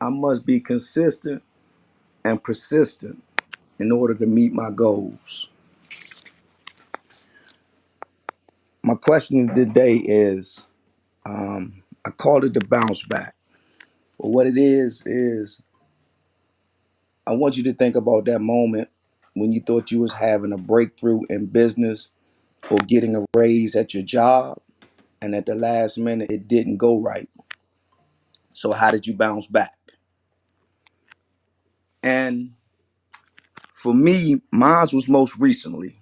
I must be consistent and persistent in order to meet my goals. My question today is I call it the bounce back. But what it is I want you to think about that moment when you thought you was having a breakthrough in business or getting a raise at your job, and at the last minute it didn't go right. So how did you bounce back? And for me, mine was most recently.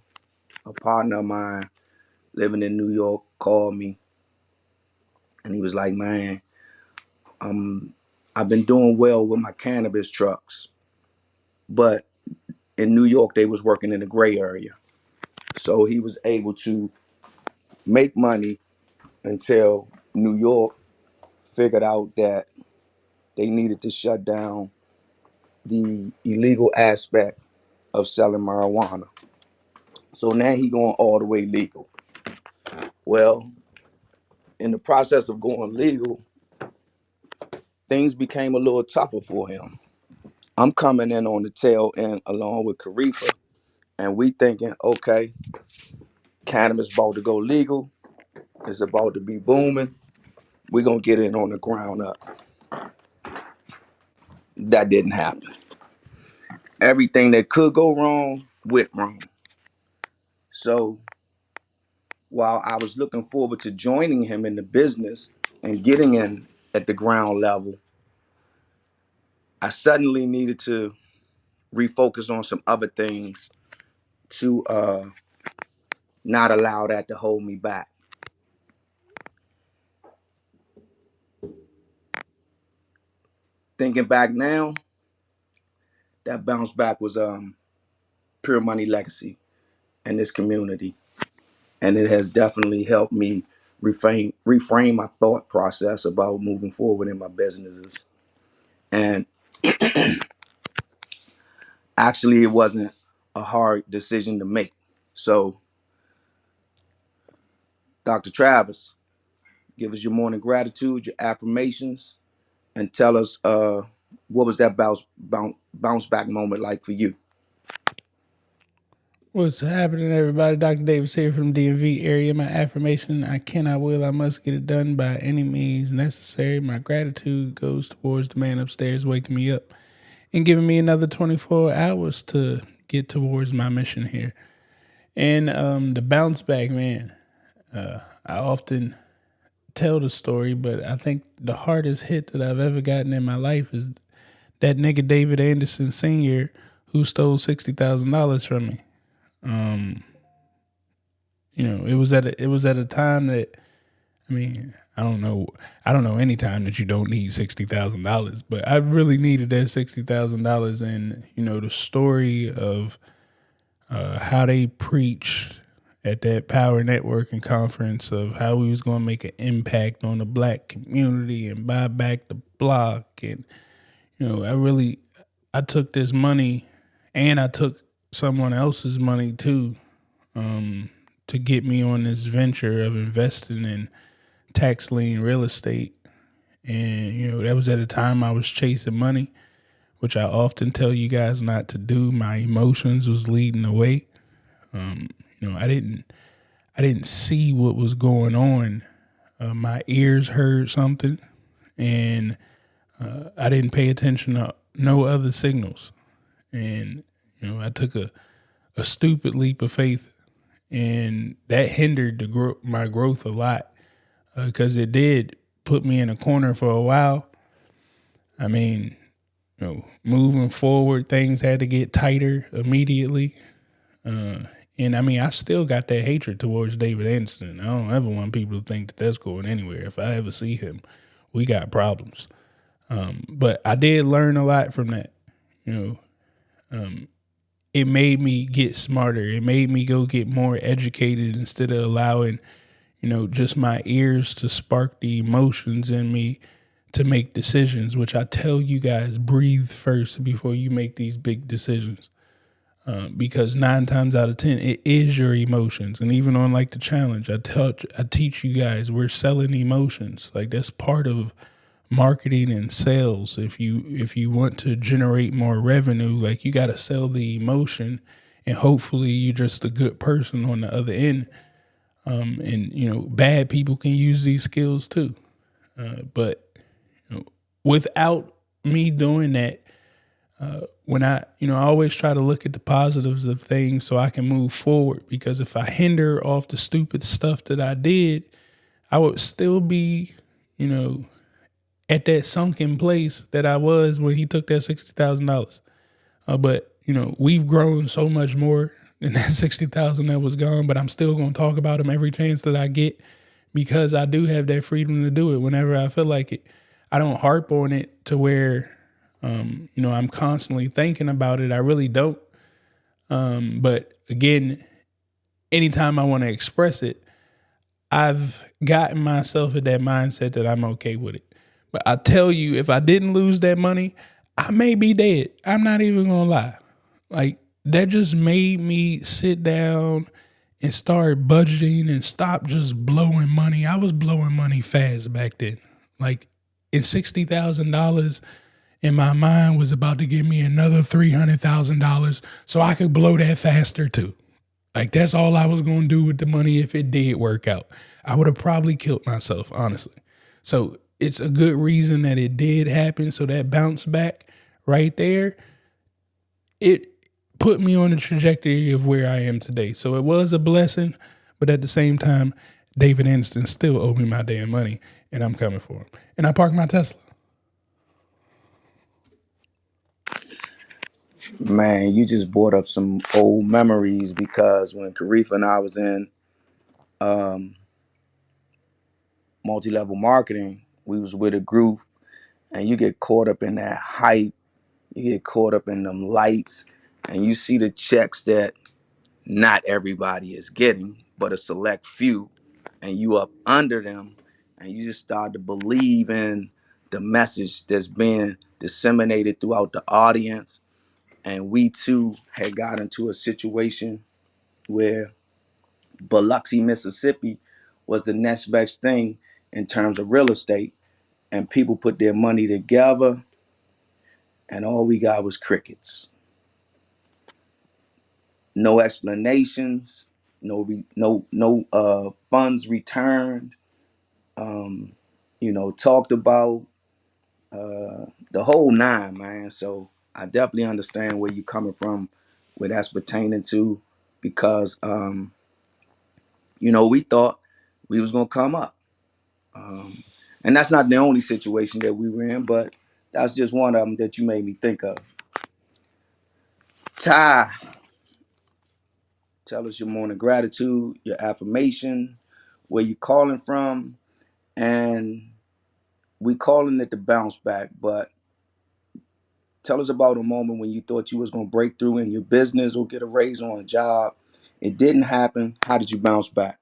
A partner of mine living in New York called me and he was like, man, I've been doing well with my cannabis trucks, but in New York they was working in the gray area. So he was able to make money until New York figured out that they needed to shut down the illegal aspect of selling marijuana. So now he going all the way legal. Well, in the process of going legal, things became a little tougher for him. I'm coming in on the tail end along with Karifa, and we thinking, okay, cannabis about to go legal. It's about to be booming. We're gonna get in on the ground up. That didn't happen. Everything that could go wrong went wrong. So while I was looking forward to joining him in the business and getting in at the ground level, I suddenly needed to refocus on some other things to not allow that to hold me back. Thinking back now, that bounce back was pure money legacy in this community, and it has definitely helped me reframe my thought process about moving forward in my businesses. And actually, it wasn't a hard decision to make. So, Dr. Travis, give us your morning gratitude, your affirmations, and tell us what was that bounce back moment like for you? What's happening, everybody? Dr. Davis here from DMV area. My affirmation: I cannot will, I must get it done by any means necessary. My gratitude goes towards the man upstairs waking me up and giving me another 24 hours to get towards my mission here. And the bounce back, man, I often tell the story, but I think the hardest hit that I've ever gotten in my life is that nigga David Anderson Sr. who stole $60,000 from me. It was at a time that, I mean, I don't know any time that you don't need $60,000, but I really needed that $60,000. And the story of how they preached at that Power Networking conference of how we was going to make an impact on the black community and buy back the block. And I took this money, and I took someone else's money too, to get me on this venture of investing in tax lien real estate. And, that was at a time I was chasing money, which I often tell you guys not to do. My emotions was leading the way. I didn't see what was going on. My ears heard something, and I didn't pay attention to no other signals. And, I took a stupid leap of faith, and that hindered my growth a lot, because it did put me in a corner for a while. I mean, moving forward, things had to get tighter immediately. And I mean, I still got that hatred towards David Anderson. I don't ever want people to think that that's going anywhere. If I ever see him, we got problems. But I did learn a lot from that. It made me get smarter. It made me go get more educated instead of allowing, just my ears to spark the emotions in me to make decisions, which I tell you guys, breathe first before you make these big decisions. Because 9 times out of 10, it is your emotions. And even on like the challenge, I teach you guys, we're selling emotions. Like that's part of marketing and sales. If you want to generate more revenue, like, you got to sell the emotion, and hopefully you're just a good person on the other end. And bad people can use these skills too. But without me doing that, when I always try to look at the positives of things so I can move forward. Because if I hinder off the stupid stuff that I did, I would still be, at that sunken place that I was when he took that $60,000. But we've grown so much more than that 60,000 that was gone. But I'm still gonna talk about him every chance that I get, because I do have that freedom to do it whenever I feel like it. I don't harp on it to where I'm constantly thinking about it. I really don't. But again, anytime I want to express it, I've gotten myself at that mindset that I'm okay with it. But I tell you, if I didn't lose that money, I may be dead. I'm not even gonna lie. Like, that just made me sit down and start budgeting and stop just blowing money. I was blowing money fast back then. Like, and $60,000 in my mind was about to give me another $300,000 so I could blow that faster too. Like, that's all I was going to do with the money if it did work out. I would have probably killed myself, honestly. So it's a good reason that it did happen. So that bounce back right there, it put me on the trajectory of where I am today. So it was a blessing, but at the same time, David Anderson still owed me my damn money, and I'm coming for him. And I parked my Tesla. Man, you just brought up some old memories, because when Karifa and I was in multi-level marketing, we was with a group, and you get caught up in that hype, you get caught up in them lights, and you see the checks that not everybody is getting, but a select few, and you up under them, and you just start to believe in the message that's being disseminated throughout the audience. And we too had got into a situation where Biloxi, Mississippi was the next best thing in terms of real estate. And people put their money together, and all we got was crickets. No explanations, no funds returned. Talked about the whole nine, man. So I definitely understand where you're coming from, where that's pertaining to, because we thought we was gonna come up, and that's not the only situation that we were in, but that's just one of them that you made me think of. Ty, tell us your morning gratitude, your affirmation, where you calling from, and we calling it the bounce back. But tell us about a moment when you thought you was gonna break through in your business or get a raise on a job. It didn't happen. How did you bounce back?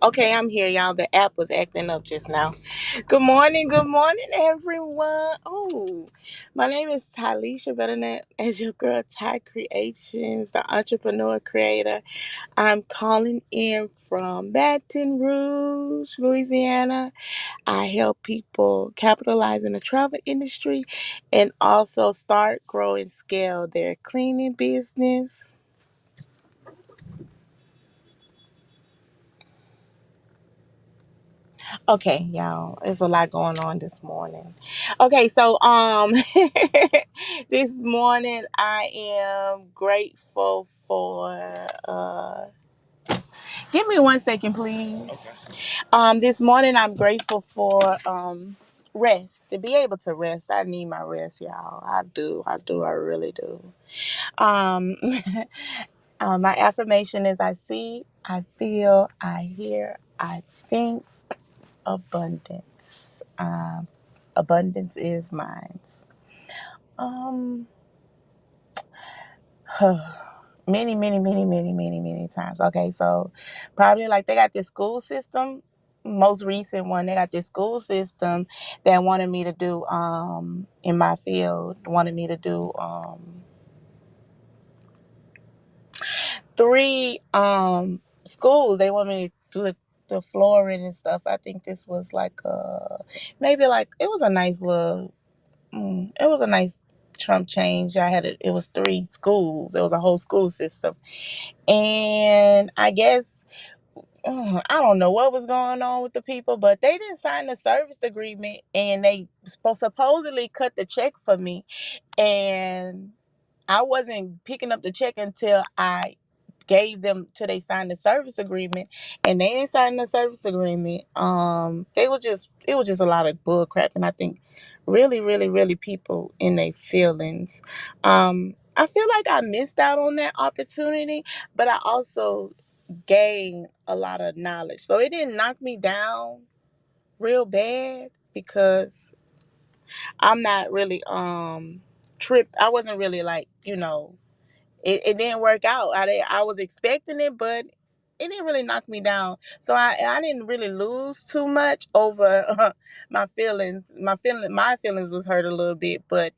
Okay, I'm here, y'all. The app was acting up just now. Good morning, everyone. Oh, my name is Talisha, better known as your girl Ty Creations, the entrepreneur creator. I'm calling in from Baton Rouge, Louisiana. I help people capitalize in the travel industry and also start, grow, and scale their cleaning business. Okay, y'all, there's a lot going on this morning. Okay, so this morning I am grateful for give me 1 second, please. Okay. This morning I'm grateful for rest. To be able to rest. I need my rest, y'all. I really do. Um my affirmation is I see, I feel, I hear, I think abundance. Abundance is mine. Um, many times. Okay, so probably like they got this school system. Most recent one, they got this school system that wanted me to do in my field. Wanted me to do three schools. They want me to do the flooring and stuff. I think this was like maybe like it was a nice little it was a nice chump change. It was three schools. It was a whole school system. And I guess I don't know what was going on with the people, but they didn't sign the service agreement, and they supposedly cut the check for me, and I wasn't picking up the check until I gave them till they signed the service agreement, and they didn't sign the service agreement. They was just it was just a lot of bull crap, and I think really, really, really people in their feelings. I feel like I missed out on that opportunity, but I also gained a lot of knowledge, so it didn't knock me down real bad because I'm not really tripped. I wasn't really like it didn't work out. I was expecting it, but it didn't really knock me down. So I didn't really lose too much over my feelings. My feelings was hurt a little bit, but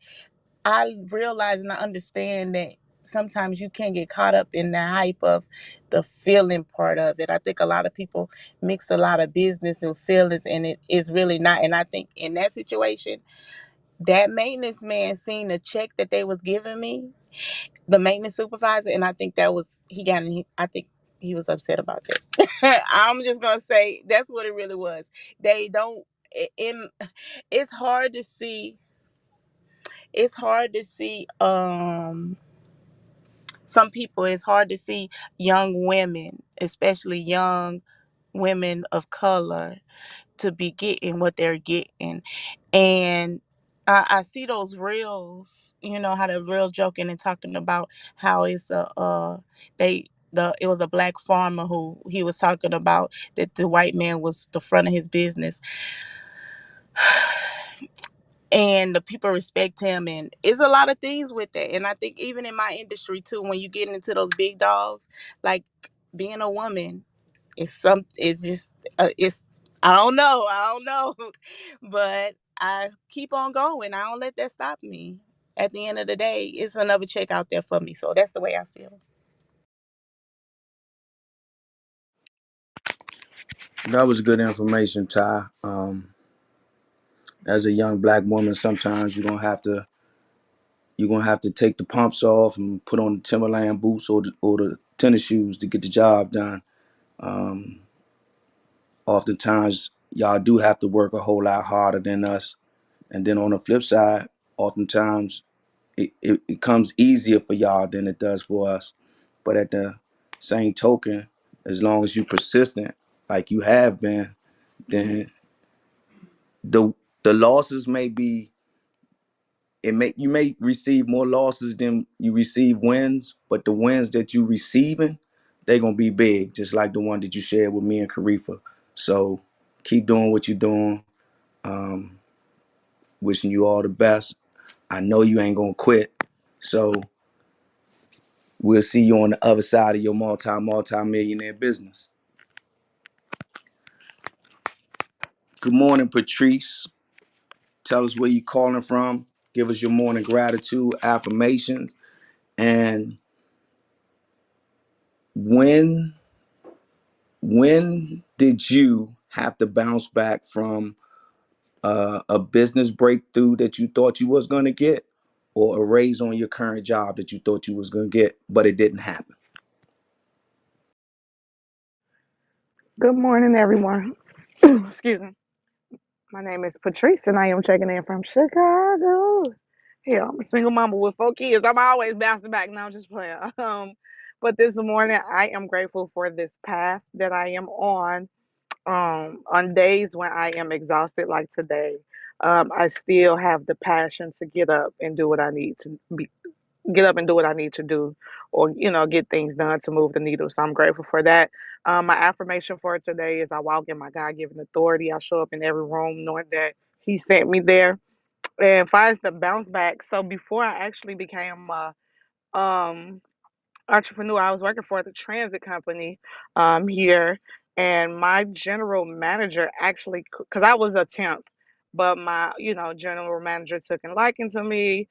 I realize and I understand that sometimes you can get caught up in the hype of the feeling part of it. I think a lot of people mix a lot of business and feelings, and it is really not. And I think in that situation, that maintenance man seen the check that they was giving me, the maintenance supervisor, and I think that was I think he was upset about that. I'm just gonna say that's what it really was. They don't in it's hard to see it's hard to see some people, it's hard to see young women, especially young women of color, to be getting what they're getting. And I see those reels, how the real joking and talking about how it's it was a black farmer who he was talking about that the white man was the front of his business, and the people respect him, and it's a lot of things with that. And I think even in my industry too, when you get into those big dogs, like being a woman, it's just it's I don't know, but I keep on going. I don't let that stop me. At the end of the day, it's another check out there for me, so that's the way I feel. That was good information, Ty. As a young black woman, sometimes you're gonna have to take the pumps off and put on the Timberland boots or the tennis shoes to get the job done. Um, Oftentimes, y'all do have to work a whole lot harder than us. And then on the flip side, oftentimes it comes easier for y'all than it does for us. But at the same token, as long as you persistent, like you have been, then the the losses may be you may receive more losses than you receive wins, but the wins that you receiving, they're gonna be big, just like the one that you shared with me and Karifa. So keep doing what you're doing. Um, Wishing you all the best. I know you ain't gonna quit. So we'll see you on the other side of your multi millionaire business. Good morning, Patrice. Tell us where you calling from. Give us your morning gratitude, affirmations, and when when did you have to bounce back from a business breakthrough that you thought you was gonna get, or a raise on your current job that you thought you was gonna get, but it didn't happen? Good morning, everyone. Excuse me. My name is Patrice, and I am checking in from Chicago. Yeah, I'm a single mama with 4 kids. I'm always bouncing back. Now, I'm just playing. But this morning, I am grateful for this path that I am on. On days when I am exhausted, like today, I still have the passion to get up and do what I need to be get up and do what I need to do, or get things done to move the needle. So I'm grateful for that. My affirmation for today is I walk in my God given authority. I show up in every room knowing that He sent me there, and finds the bounce back. So before I actually became a entrepreneur, I was working for the transit company here, and my general manager actually, because I was a temp. but my, general manager took a liking to me.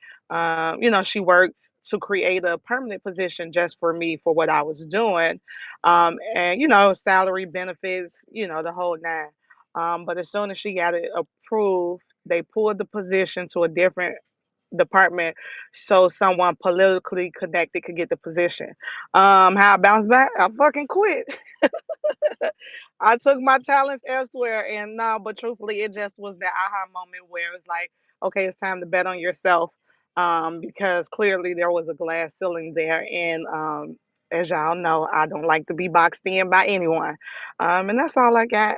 She worked to create a permanent position just for me for what I was doing. And, salary benefits, the whole nine. But as soon as she got it approved, they pulled the position to a different department so someone politically connected could get the position. How I bounced back? I fucking quit. I took my talents elsewhere, and no, but truthfully, it just was that aha moment where it's like, okay, it's time to bet on yourself, because clearly there was a glass ceiling there, and as y'all know, I don't like to be boxed in by anyone, and that's all I got.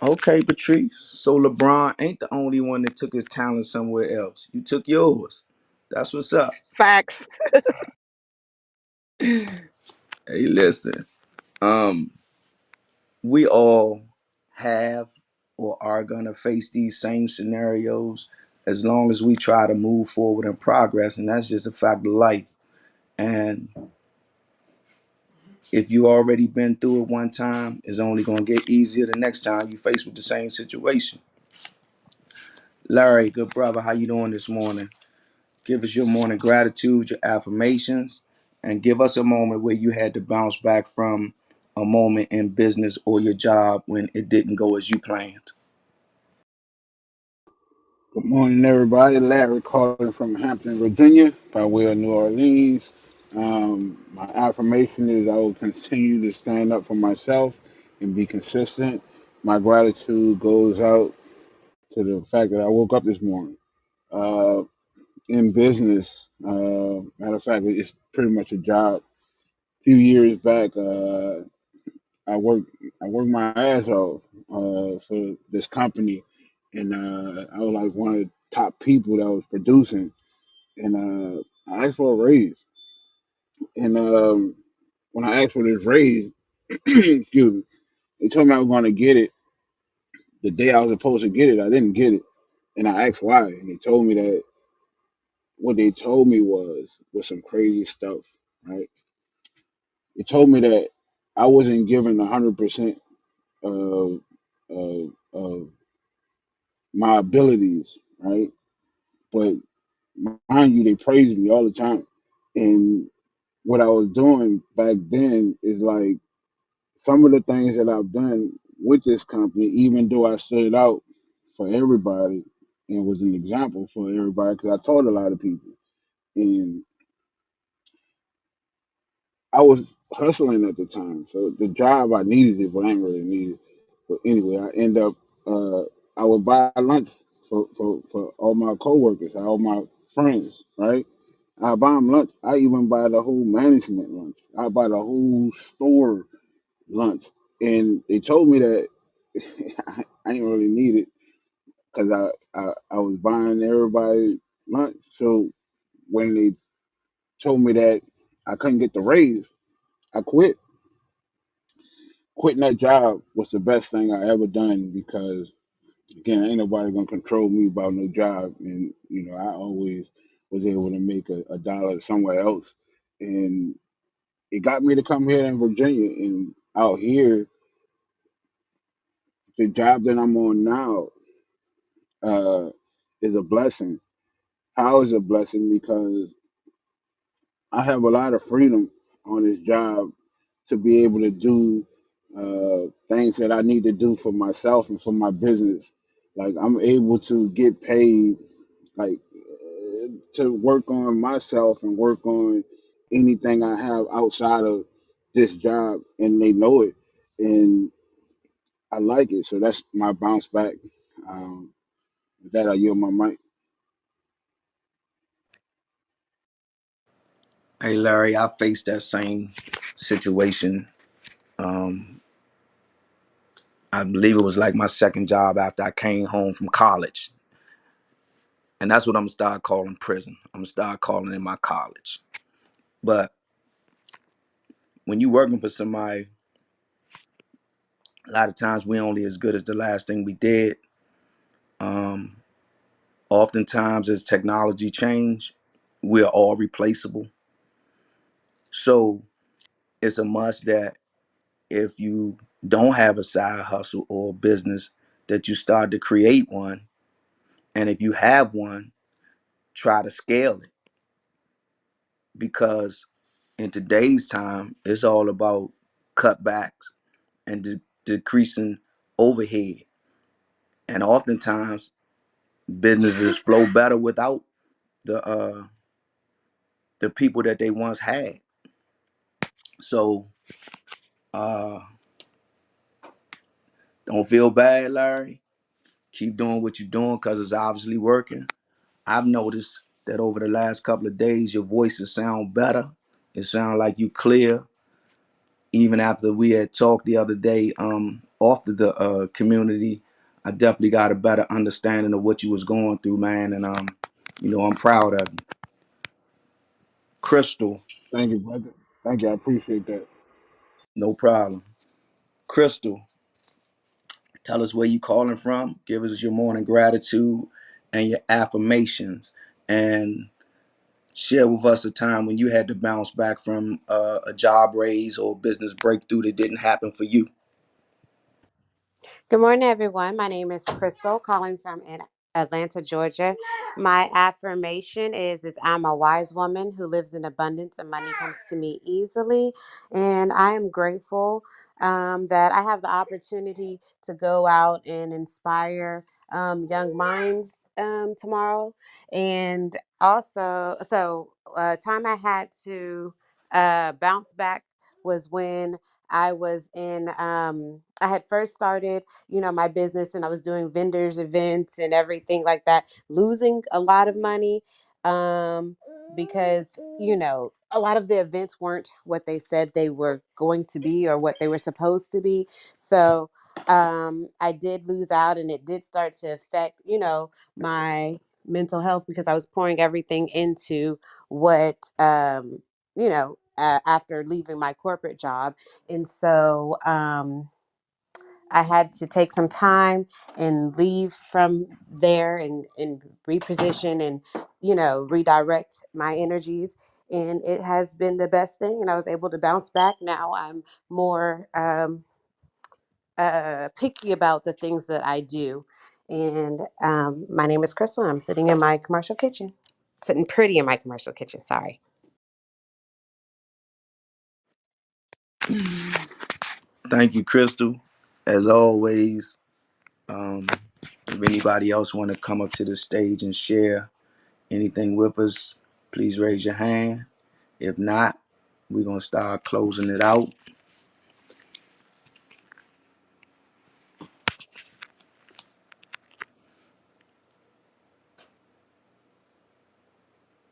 Okay, Patrice. So LeBron ain't the only one that took his talent somewhere else. You took yours. That's what's up. Facts. Hey, listen. Um, we all have or are gonna face these same scenarios as long as we try to move forward and progress, and that's just a fact of life. And if you already been through it one time, it's only gonna get easier the next time you face with the same situation. Larry, good brother, how you doing this morning? Give us your morning gratitude, your affirmations, and give us a moment where you had to bounce back from a moment in business or your job when it didn't go as you planned. Good morning, everybody. Larry calling from Hampton, Virginia, by way of New Orleans. My affirmation is I will continue to stand up for myself and be consistent. My gratitude goes out to the fact that I woke up this morning. Uh, in business, matter of fact, it's pretty much a job. A few years back, I worked I worked my ass off for this company, and I was like one of the top people that was producing. And I asked for a raise. And when I asked for this raise, excuse me, they told me I was going to get it the day I was supposed to get it. I didn't get it, and I asked why, and they told me that what they told me was some crazy stuff. Right? They told me that I wasn't given 100% of my abilities. Right? But mind you, they praised me all the time. And what I was doing back then is like some of the things that I've done with this company, even though I stood out for everybody and was an example for everybody, because I taught a lot of people. And I was hustling at the time. So the job, I needed it, but I didn't really need it. But anyway, I end up, uh, I would buy lunch for all my coworkers, all my friends, right? I buy them lunch. I even buy the whole management lunch. I buy the whole store lunch. And they told me that I didn't really need it because I was buying everybody lunch. So when they told me that I couldn't get the raise, I quit. Quitting that job was the best thing I ever done because again, ain't nobody gonna control me about no job, and I always was able to make a dollar somewhere else, and it got me to come here in Virginia. And out here, the job that I'm on now uh, is a blessing. How is it a blessing? Because I have a lot of freedom on this job to be able to do things that I need to do for myself and for my business. Like I'm able to get paid, like to work on myself and work on anything I have outside of this job, and they know it, and I like it. So that's my bounce back. With that, I yield my mic. Hey, Larry, I faced that same situation. Um, I believe it was like my second job after I came home from college. And that's what I'm gonna start calling prison. I'm gonna start calling it my college. But when you working for somebody, a lot of times we only as good as the last thing we did. Um, Oftentimes as technology change, we're all replaceable. So it's a must that if you don't have a side hustle or business, that you start to create one. And if you have one, try to scale it, because in today's time, it's all about cutbacks and decreasing overhead. And oftentimes, businesses flow better without the the people that they once had. So uh, don't feel bad, Larry. Keep doing what you're doing because it's obviously working. I've noticed that over the last couple of days, your voices sound better. It sounds like you clear. Even after we had talked the other day, off the community, I definitely got a better understanding of what you was going through, man. And I'm proud of you. Crystal, Thank you, brother. Thank you. I appreciate that. no problem. Crystal, tell us where you calling from. Give us your morning gratitude and your affirmations, and share with us a time when you had to bounce back from a job raise or business breakthrough that didn't happen for you. Good morning, everyone. My name is Crystal, calling from Atlanta, Georgia. My affirmation is I'm a wise woman who lives in abundance and money comes to me easily. And I am grateful that I have the opportunity to go out and inspire young minds tomorrow. And also, time I had to bounce back was when I was I had first started, my business, and I was doing vendors events and everything like that, losing a lot of money because, a lot of the events weren't what they said they were going to be or what they were supposed to be. So I did lose out, and it did start to affect, my mental health because I was pouring everything into what, after leaving my corporate job. And so, I had to take some time and leave from there and reposition and, redirect my energies. And it has been the best thing. And I was able to bounce back. Now I'm more picky about the things that I do. And my name is Crystal. I'm sitting in my commercial kitchen, sitting pretty in my commercial kitchen. Sorry. Thank you, Crystal. As always, um, if anybody else want to come up to the stage and share anything with us, please raise your hand. If not, we're going to start closing it out.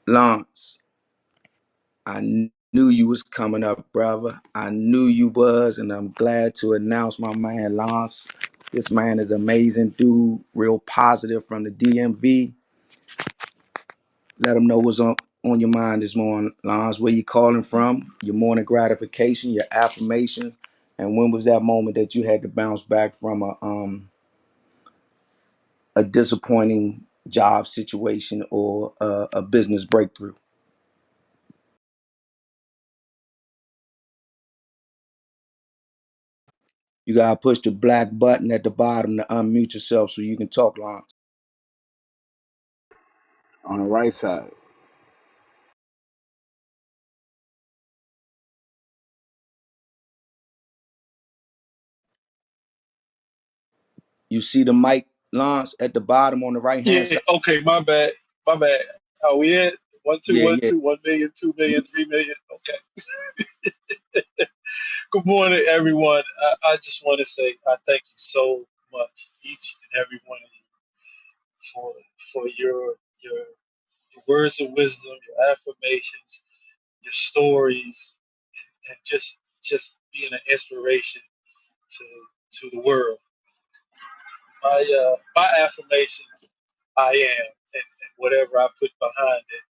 Lance, I knew you was coming up, brother. I knew you was, and I'm glad to announce my man Lance. This man is amazing dude, real positive from the DMV. Let him know what's on your mind this morning, Lance. Where you calling from, your morning gratification, your affirmations, and when was that moment that you had to bounce back from a disappointing job situation or a business breakthrough? You gotta push the black button at the bottom to unmute yourself so you can talk, Lance. On the right side. You see the mic, Lance, at the bottom on the right hand Yeah, side? okay, my bad. My bad. Are we at one two Yeah, one yeah. two 1 million, 2 million, You, 3 million? Okay. Good morning, everyone. I just want to say I thank you so much, each and every one of you, for your words of wisdom, your affirmations, your stories, and just being an inspiration to the world. My affirmations, I am, and whatever I put behind it,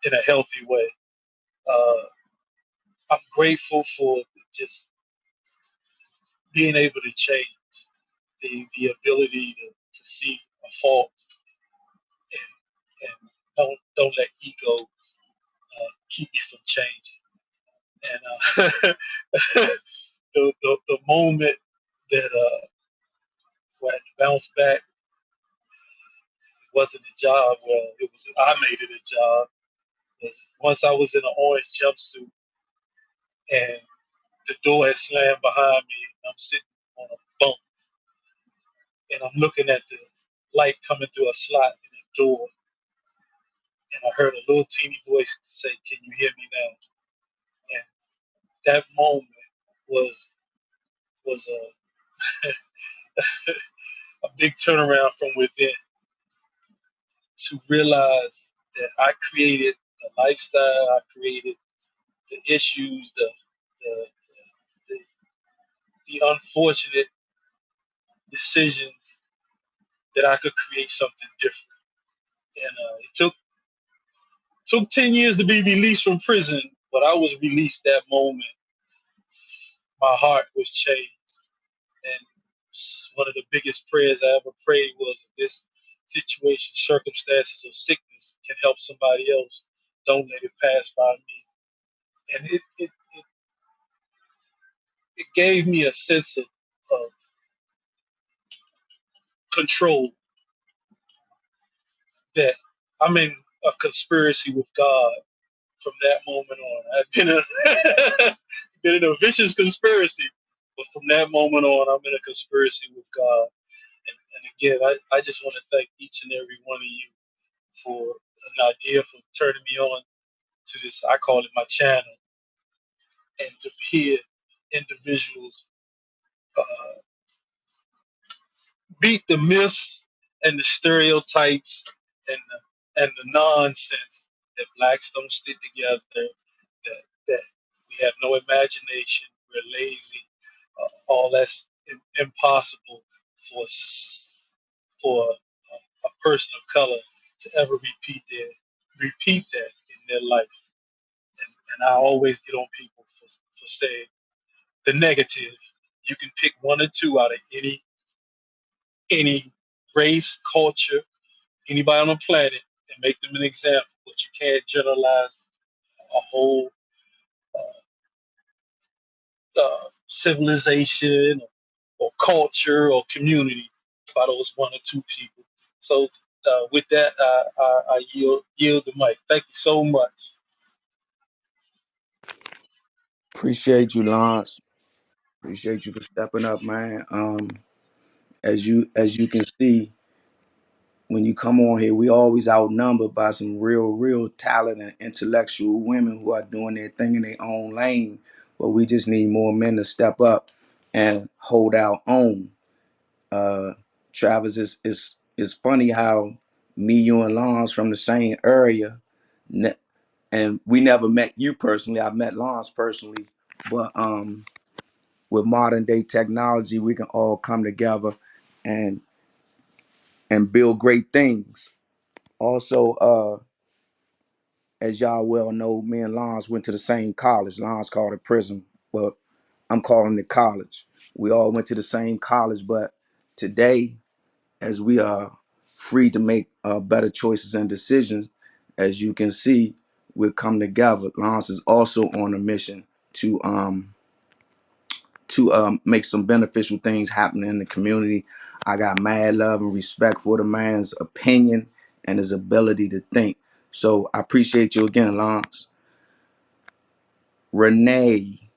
in a healthy way. Uh, I'm grateful for just being able to change, the ability to see a fault, and don't let ego keep me from changing. And the moment that I had to bounce back wasn't a job. Well, it was. I made it a job. Was once I was in an orange jumpsuit and the door had slammed behind me. And I'm sitting on a bunk and I'm looking at the light coming through a slot in the door, and I heard a little teeny voice say, "Can you hear me now?" And that moment was a big turnaround from within to realize that I created the lifestyle, I created the issues, the, the, the unfortunate decisions that I could create something different. And it took 10 years to be released from prison, but I was released that moment. My heart was changed. And one of the biggest prayers I ever prayed was, if this situation, circumstances, or sickness can help somebody else, don't let it pass by me. And it gave me a sense of control, that I'm in a conspiracy with God from that moment on. I've been been in a vicious conspiracy, but from that moment on, I'm in a conspiracy with God. And again, I just want to thank each and every one of you for an idea, for turning me on to this. I call it my channel, and to hear individuals beat the myths and the stereotypes and the nonsense that blacks don't stick together, that we have no imagination, we're lazy, all that's impossible for a person of color to ever repeat that in their life. And I always get on people for saying the negative. You can pick one or two out of any race, culture, anybody on the planet, and make them an example. But you can't generalize a whole civilization or culture or community by those one or two people. So with that, I yield the mic. Thank you so much. Appreciate you, Lance. Appreciate you for stepping up, man. As you can see, when you come on here, we always outnumbered by some real talent and intellectual women who are doing their thing in their own lane. But we just need more men to step up and hold our own. Uh, Travis, is funny how me, you, and Lance from the same area, and we never met you personally. I've met Lance personally, but with modern day technology, we can all come together and build great things. Also, as y'all well know, me and Lance went to the same college. Lance called it prison, but I'm calling it college. We all went to the same college, but today, as we are free to make better choices and decisions, as you can see, we'll come together. Lance is also on a mission to make some beneficial things happen in the community. I got mad love and respect for the man's opinion and his ability to think. So I appreciate you again, Lance. Renee,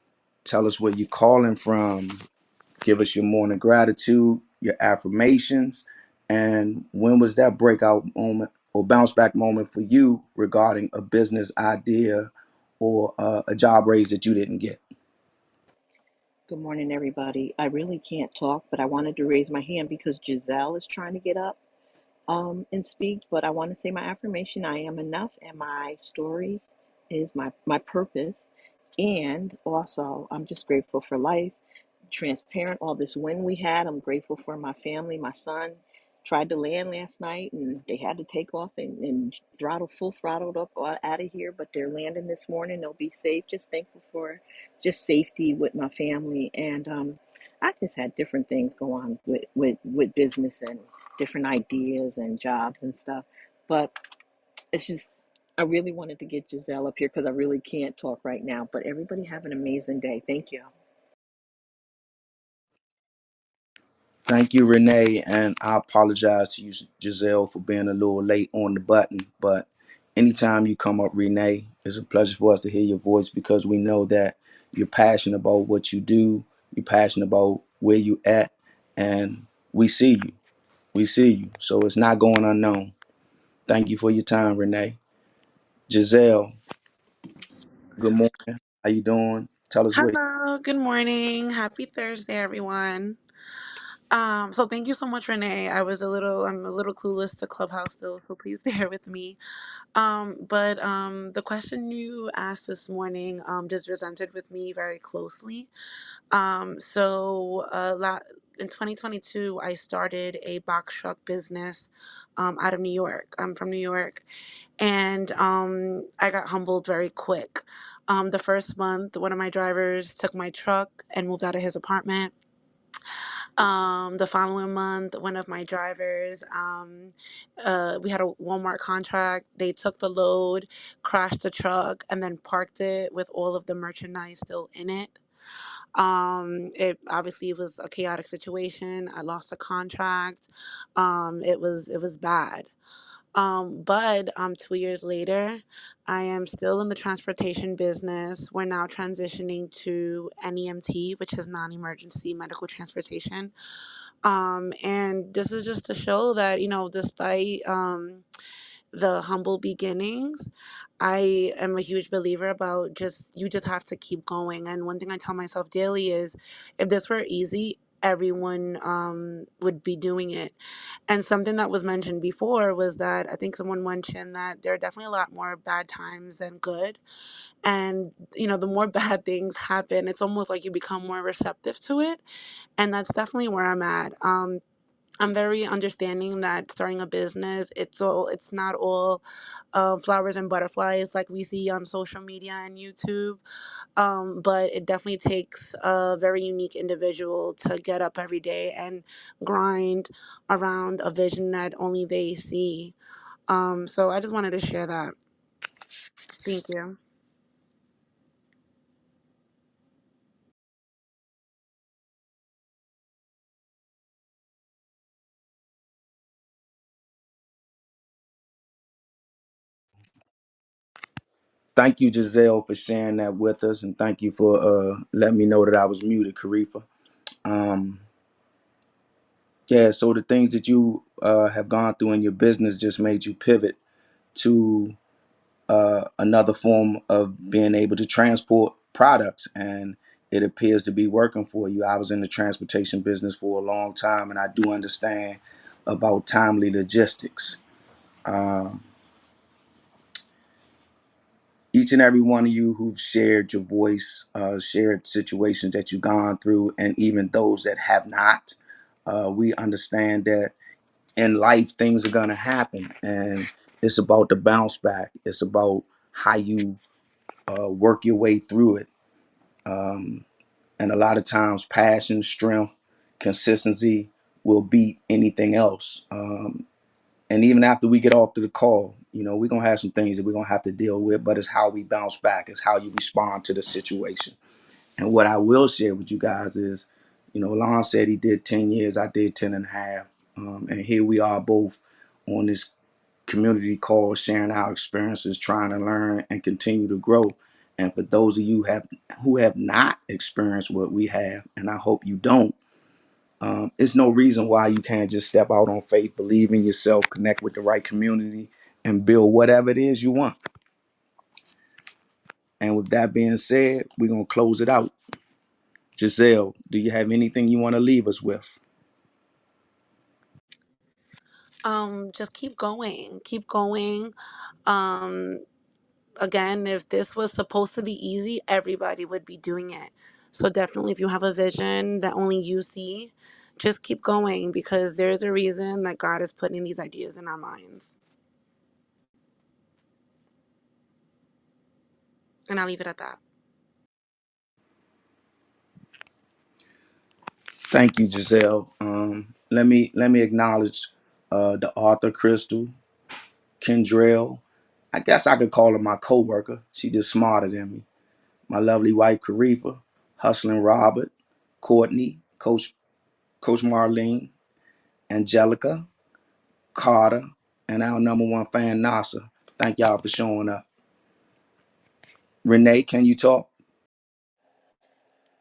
tell us where you're calling from. Give us your morning gratitude, your affirmations, and when was that breakout moment or bounce back moment for you regarding a business idea or a job raise that you didn't get? Good morning, everybody. I really can't talk, but I wanted to raise my hand because Giselle is trying to get up and speak. But I want to say my affirmation: I am enough, and my story is my purpose. And also, I'm just grateful for life, transparent, all this win we had. I'm grateful for my family. My son tried to land last night and they had to take off and full throttled up out of here, but they're landing this morning. They'll be safe. Just thankful for just safety with my family. And I just had different things go on with business and different ideas and jobs and stuff. But it's just, I really wanted to get Giselle up here because I really can't talk right now. But everybody have an amazing day. Thank you. Thank you, Renee, and I apologize to you, Giselle, for being a little late on the button. But anytime you come up, Renee, it's a pleasure for us to hear your voice because we know that you're passionate about what you do, you're passionate about where you at, and we see you. We see you. So it's not going unknown. Thank you for your time, Renee. Giselle, good morning. How you doing? Tell us what. Hello, good morning. Happy Thursday, everyone. So thank you so much, Renee. I'm a little clueless to Clubhouse still, so please bear with me. But the question you asked this morning just resonated with me very closely. In 2022, I started a box truck business out of New York. I'm from New York, and I got humbled very quick. The first month, one of my drivers took my truck and moved out of his apartment. The following month, one of my drivers, we had a Walmart contract. They took the load, crashed the truck, and then parked it with all of the merchandise still in it. It obviously was a chaotic situation. I lost the contract. It was bad. But 2 years later, I am still in the transportation business. We're now transitioning to NEMT, which is non-emergency medical transportation. And this is just to show that, despite the humble beginnings, I am a huge believer about you just have to keep going. And one thing I tell myself daily is if this were easy, everyone would be doing it. And something that was mentioned before was that I think someone mentioned that there are definitely a lot more bad times than good. And, the more bad things happen, it's almost like you become more receptive to it. And that's definitely where I'm at. I'm very understanding that starting a business, it's not all flowers and butterflies like we see on social media and YouTube. But it definitely takes a very unique individual to get up every day and grind around a vision that only they see. So I just wanted to share that. Thank you. Thank you, Giselle, for sharing that with us, and thank you for letting me know that I was muted, Karifa. Um, yeah, so the things that you have gone through in your business just made you pivot to another form of being able to transport products, and it appears to be working for you. I was in the transportation business for a long time, and I do understand about timely logistics. Um, each and every one of you who've shared your voice, shared situations that you've gone through, and even those that have not, we understand that in life things are going to happen, and it's about the bounce back. It's about how you work your way through it. Um, and a lot of times, passion, strength, consistency will beat anything else. And even after we get off to the call, we're going to have some things that we're going to have to deal with, but it's how we bounce back, it's how you respond to the situation. And what I will share with you guys is, Lon said he did 10 years, I did 10 and a half. And here we are both on this community call, sharing our experiences, trying to learn and continue to grow. And for those of you who have not experienced what we have, and I hope you don't, it's no reason why you can't just step out on faith, believe in yourself, connect with the right community, and build whatever it is you want. And with that being said, we're going to close it out. Giselle, do you have anything you want to leave us with? Just keep going. Keep going. Um, Again, if this was supposed to be easy, everybody would be doing it. So definitely, if you have a vision that only you see, just keep going because there's a reason that God is putting these ideas in our minds. And I'll leave it at that. Thank you, Giselle. Let me acknowledge the author Crystal, Kendrell. I guess I could call her my coworker. She just smarter than me. My lovely wife Karifa, hustling Robert, Courtney, Coach Coach Marlene, Angelica, Carter, and our number one fan, Nasa. Thank y'all for showing up. Renee, can you talk?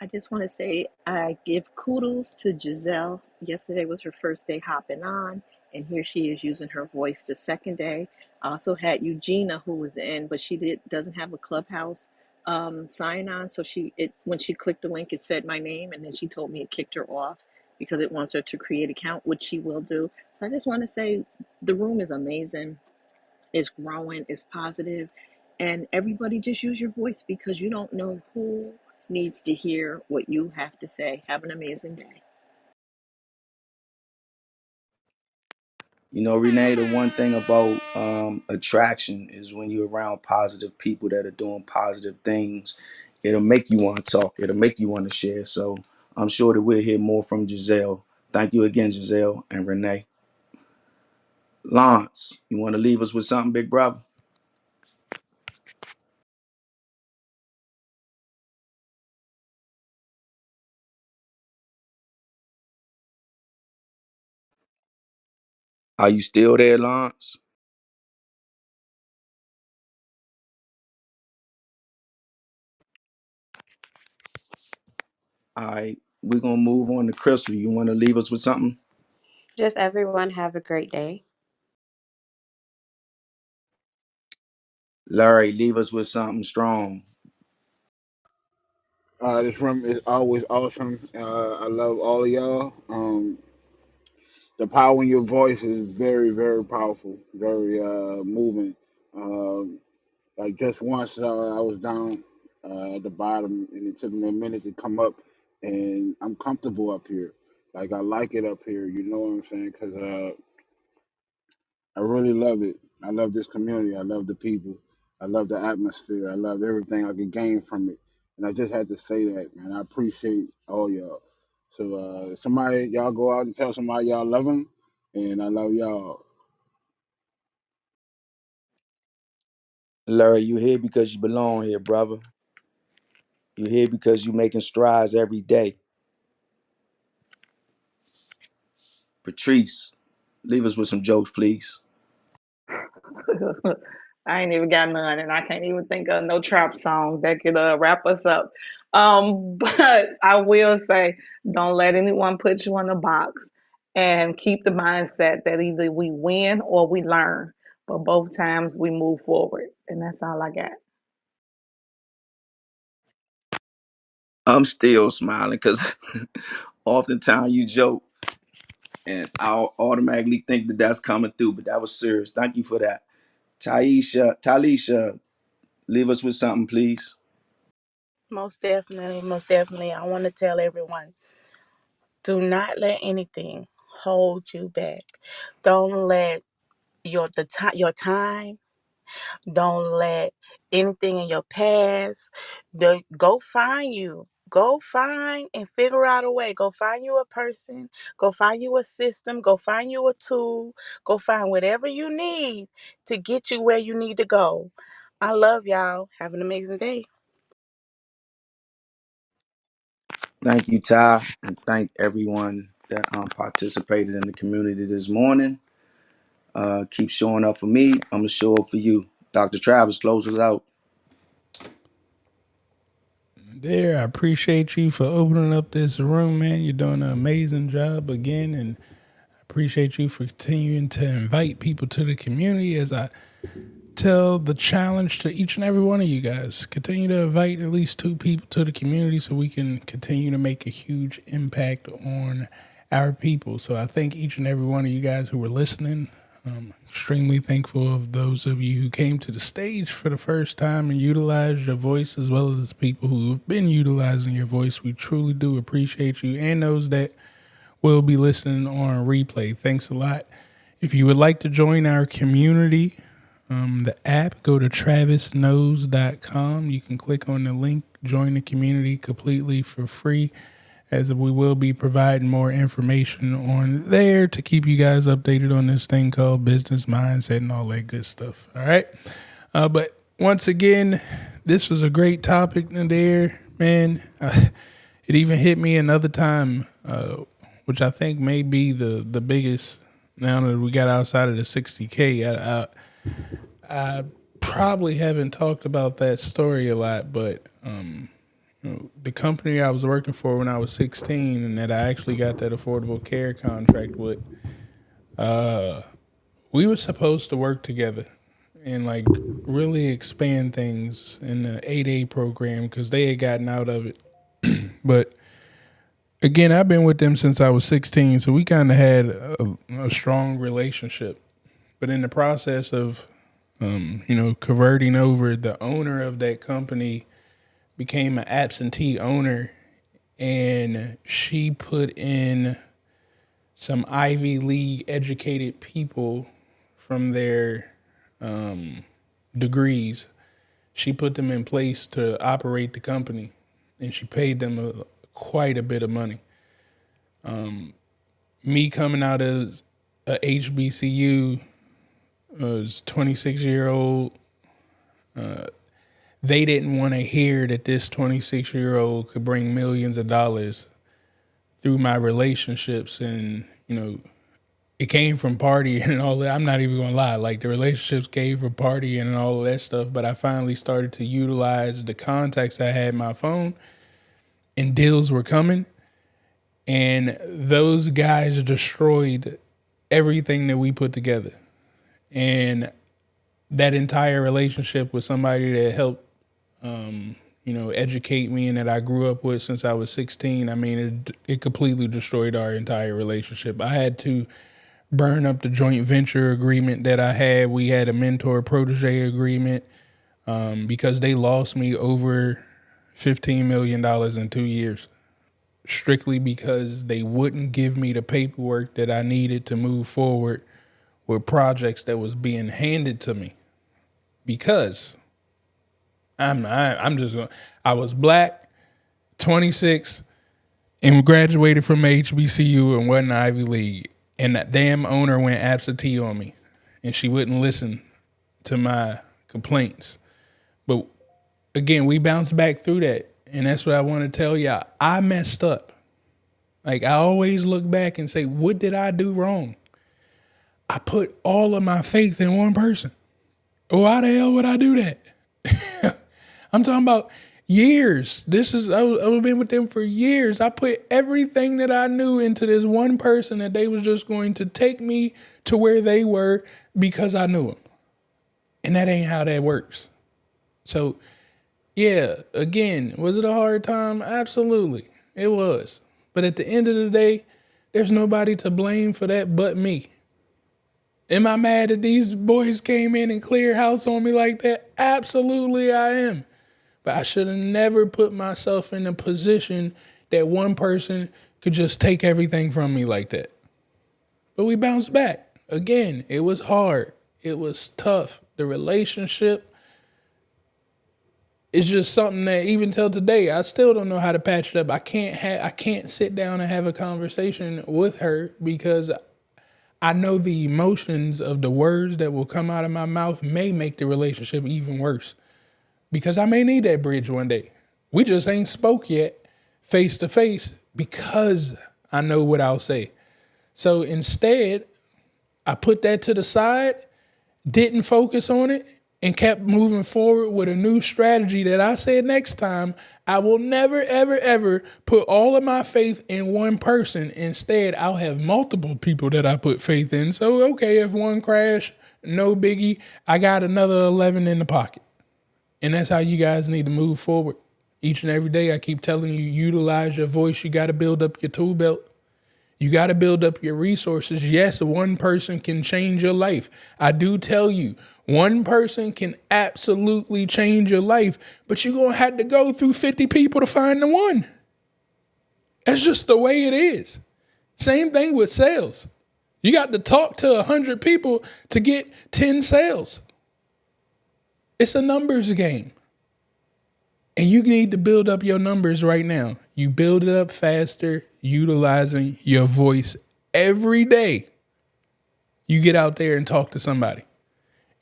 I just want to say I give kudos to Giselle. Yesterday was her first day hopping on, and here she is using her voice the second day. I also had Eugenia who was in, but doesn't have a Clubhouse sign on. So when she clicked the link, it said my name, and then she told me it kicked her off because it wants her to create an account, which she will do. So I just want to say the room is amazing. It's growing, it's positive, and everybody just use your voice because you don't know who needs to hear what you have to say. Have an amazing day. You know, Renee, the one thing about attraction is when you're around positive people that are doing positive things, it'll make you want to talk. It'll make you want to share. So I'm sure that we'll hear more from Giselle. Thank you again, Giselle and Renee. Lance, you want to leave us with something, big brother? Are you still there, Lance? All right, we're going to move on to Crystal. You want to leave us with something? Just everyone have a great day. Larry, leave us with something strong. This room is always awesome. I love all of y'all. The power in your voice is very, very powerful, very moving. Um, like just once I was down at the bottom, and it took me a minute to come up, and I'm comfortable up here. Like I like it up here. You know what I'm saying? Because I really love it. I love this community. I love the people. I love the atmosphere. I love everything I can gain from it. And I just had to say that, man. I appreciate all y'all. So somebody, y'all go out and tell somebody y'all love them, and I love y'all. Larry, you here because you belong here, brother. You're here because you're making strides every day. Patrice, leave us with some jokes, please. I ain't even got none, and I can't even think of no trap song that could wrap us up. But I will say, don't let anyone put you in a box, and keep the mindset that either we win or we learn, but both times we move forward, and that's all I got. I'm still smiling because oftentimes you joke and I'll automatically think that that's coming through, but that was serious. Thank you for that. Talisha, leave us with something, please. Most definitely, most definitely. I want to tell everyone, do not let anything hold you back. Don't let your time. Don't let anything in your past. Go find you. Go find and figure out a way. Go find you a person. Go find you a system. Go find you a tool. Go find whatever you need to get you where you need to go. I love y'all. Have an amazing day. Thank you, Ty, and thank everyone that participated in the community this morning. Keep showing up for me. I'm going to show up for you. Dr. Travis, close us out. There, I appreciate you for opening up this room, man. You're doing an amazing job again, and I appreciate you for continuing to invite people to the community. As I tell the challenge to each and every one of you guys, continue to invite at least 2 people to the community so we can continue to make a huge impact on our people. So I thank each and every one of you guys who were listening. Extremely thankful of those of you who came to the stage for the first time and utilized your voice, as well as people who have been utilizing your voice. We truly do appreciate you, and those that will be listening on replay. Thanks a lot. If you would like to join our community, the app, go to travisknows.com. You can click on the link, join the community completely for free, as we will be providing more information on there to keep you guys updated on this thing called business mindset and all that good stuff. All right. But once again, this was a great topic there, man. It even hit me another time which I think may be the biggest now that we got outside of the 60K. I probably haven't talked about that story a lot, but the company I was working for when I was 16 and that I actually got that affordable care contract with, we were supposed to work together and like really expand things in the 8A program because they had gotten out of it. But again, I've been with them since I was 16, so we kind of had a strong relationship. But in the process of, converting over, the owner of that company became an absentee owner, and she put in some Ivy League educated people from their degrees. She put them in place to operate the company, and she paid them quite a bit of money. Me coming out as a HBCU, was 26-year-old. They didn't want to hear that this 26-year-old could bring millions of dollars through my relationships, and it came from partying and all that. I'm not even gonna lie, like the relationships came from partying and all of that stuff. But I finally started to utilize the contacts I had in my phone, and deals were coming, and those guys destroyed everything that we put together. And that entire relationship with somebody that helped, educate me and that I grew up with since I was 16. I mean, it completely destroyed our entire relationship. I had to burn up the joint venture agreement that I had. We had a mentor protege agreement because they lost me over $15 million in 2 years, strictly because they wouldn't give me the paperwork that I needed to move forward with projects that was being handed to me. Because I was black, 26, and graduated from HBCU and wasn't Ivy League. And that damn owner went absentee on me, and she wouldn't listen to my complaints. But again, we bounced back through that. And that's what I want to tell y'all. I messed up. Like, I always look back and say, what did I do wrong? I put all of my faith in one person. Why the hell would I do that? I'm talking about years. I've been with them for years. I put everything that I knew into this one person that they was just going to take me to where they were because I knew them. And that ain't how that works. So, yeah, again, was it a hard time? Absolutely, it was. But at the end of the day, there's nobody to blame for that but me. Am I mad that these boys came in and cleared house on me like that? Absolutely, I am. But I should have never put myself in a position that one person could just take everything from me like that. But we bounced back. Again, it was hard. It was tough. The relationship is just something that even till today, I still don't know how to patch it up. I can't sit down and have a conversation with her because I know the emotions of the words that will come out of my mouth may make the relationship even worse. Because I may need that bridge one day. We just ain't spoke yet face to face because I know what I'll say. So instead, I put that to the side, didn't focus on it, and kept moving forward with a new strategy that I said next time, I will never, ever, ever put all of my faith in one person. Instead, I'll have multiple people that I put faith in. So, okay, if one crash, no biggie, I got another 11 in the pocket. And that's how you guys need to move forward. Each and every day, I keep telling you, utilize your voice. You got to build up your tool belt. You got to build up your resources. Yes, one person can change your life. I do tell you, one person can absolutely change your life, but you're going to have to go through 50 people to find the one. That's just the way it is. Same thing with sales. You got to talk to 100 people to get 10 sales. It's a numbers game. And you need to build up your numbers right now. You build it up faster, utilizing your voice every day. You get out there and talk to somebody.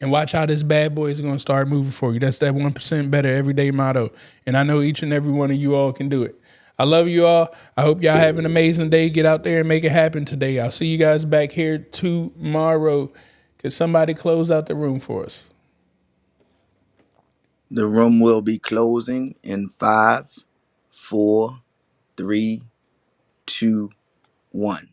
And watch how this bad boy is going to start moving for you. That's that 1% better everyday motto. And I know each and every one of you all can do it. I love you all. I hope y'all have an amazing day. Get out there and make it happen today. I'll see you guys back here tomorrow. Could somebody close out the room for us? The room will be closing in 5, 4, 3, 2, 1.